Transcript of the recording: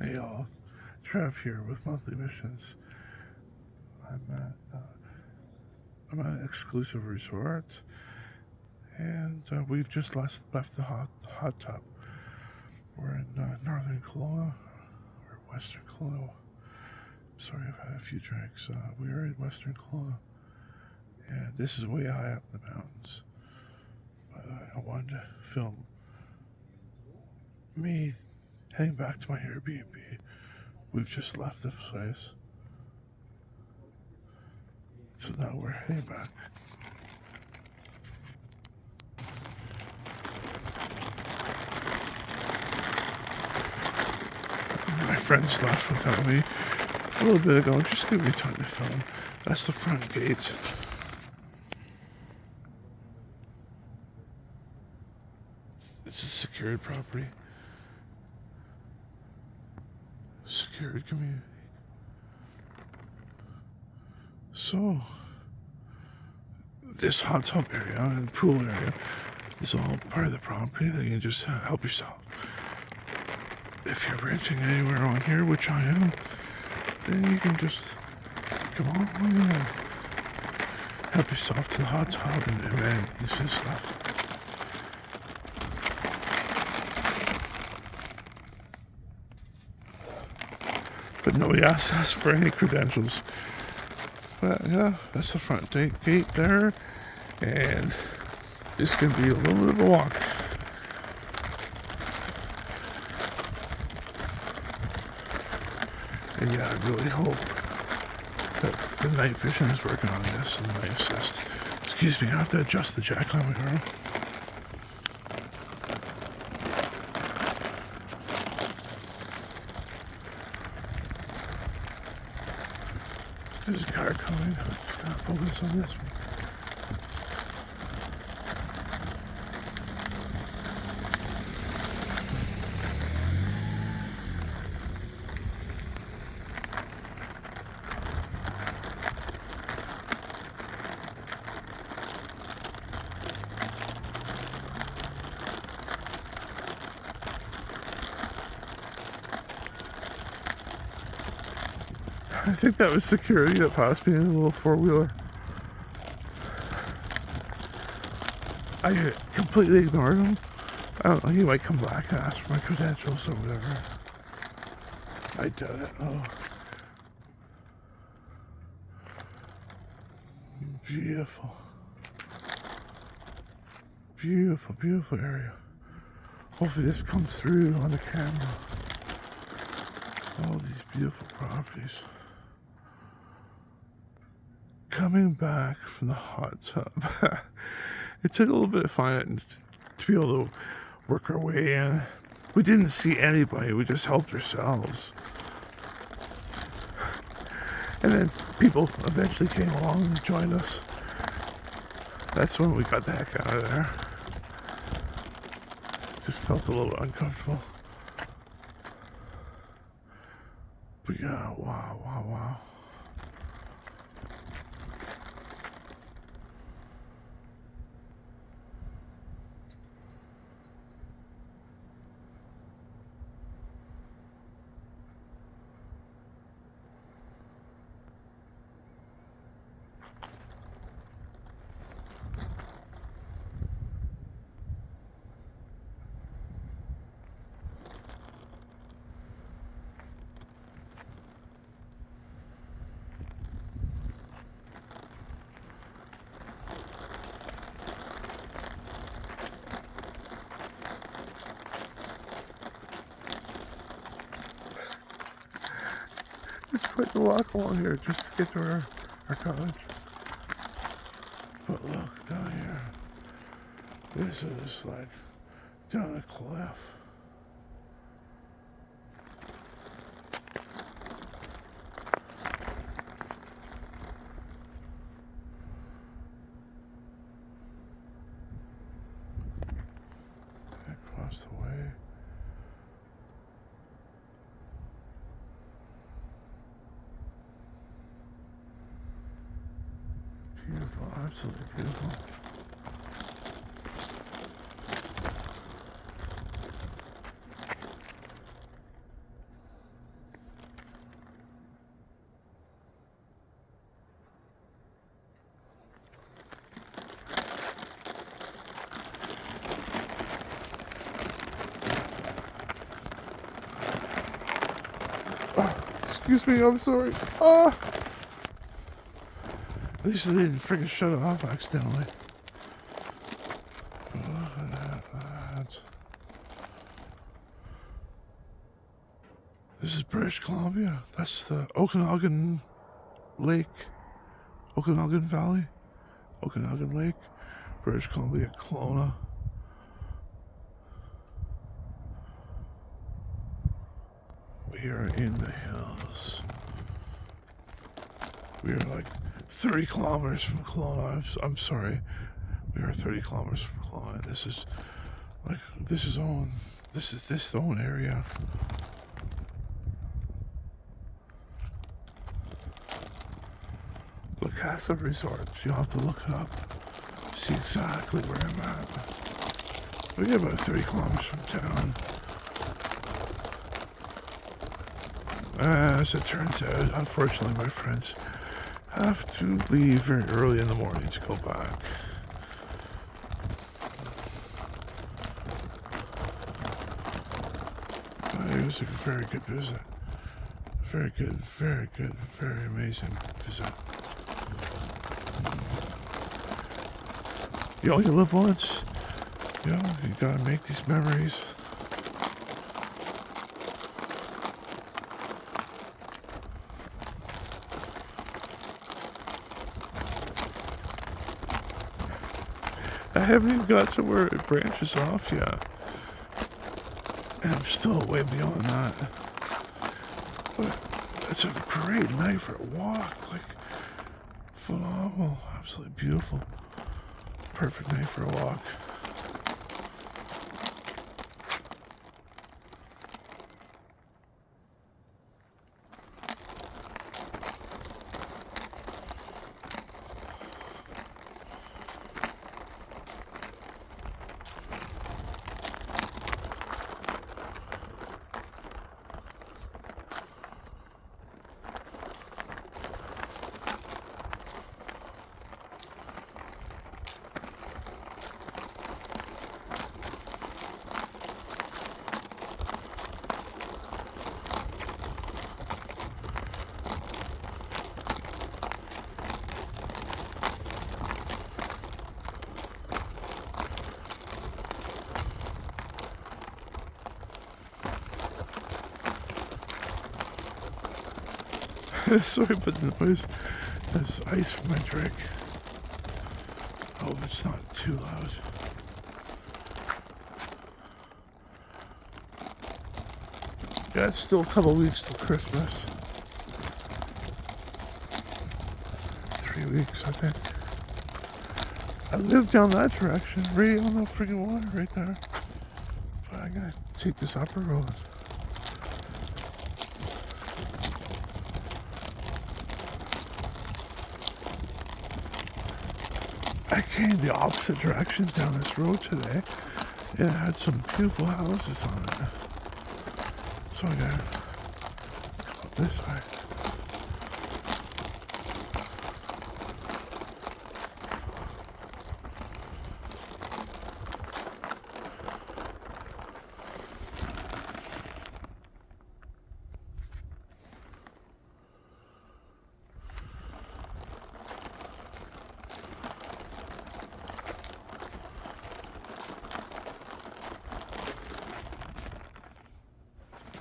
Hey y'all, Trev here with Monthly Missions. I'm at an exclusive resort, and we've just left the hot tub. We're in northern Kelowna, or western Kelowna. Sorry, I've had a few drinks. We are in western Kelowna, and this is way high up in the mountains. But I wanted to film me heading back to my Airbnb. We've just left this place, so now we're heading back. My friends left without me a little bit ago. Just give me time to film. That's the front gate. It's a secured property. Secured community. So, this hot tub area and pool area is all part of the property that you can just help yourself. If you're renting anywhere on here, which I am, then you can just come on in, help yourself to the hot tub and amenities and stuff. But nobody asks for any credentials. But yeah, that's the front gate there, and this can be a little bit of a walk. And yeah, I really hope that the night vision is working on this and my assist. Excuse me, I have to adjust the jacket on my arm. There's a car coming. I'm just gonna focus on this one. I think that was security that passed me in a little four-wheeler. I completely ignored him. I don't know, he might come back and ask for my credentials or whatever. I doubt it. Oh. Beautiful. Beautiful, beautiful area. Hopefully this comes through on the camera. All these beautiful properties. Coming back from the hot tub. It took a little bit of fun to be able to work our way in. We didn't see anybody, we just helped ourselves. And then people eventually came along and joined us. That's when we got the heck out of there. Just felt a little uncomfortable. But yeah, wow. It's quite the walk along here just to get to our cottage. But look down here. This is like down a cliff. Across the way. Beautiful, absolutely beautiful. excuse me, I'm sorry. Ah! At least they didn't freaking shut it off accidentally. This is British Columbia. That's the Okanagan Lake. Okanagan Valley. Okanagan Lake. British Columbia, Kelowna. We are in the hills. We are like 30 kilometers from Kelowna. I'm sorry. We are 30 kilometers from Kelowna. This is this own area. La Casa Resorts. You'll have to look it up. See exactly where I'm at. We get about 30 kilometers from town. As it turns out, unfortunately, my friends have to leave very early in the morning to go back. It was a very good visit. Very good, very amazing visit. You only live once. You gotta make these memories. I haven't even got to where it branches off yet. And I'm still way beyond that. But it's a great night for a walk. Like, phenomenal. Absolutely beautiful. Perfect night for a walk. Sorry about the noise. That's ice for my drink. Hope it's not too loud. Yeah, it's still a couple weeks till Christmas. 3 weeks, I think. I live down that direction, right on the freaking water right there. But I gotta take this upper road. I came the opposite direction down this road today. It had some beautiful houses on it. So I gotta go this way.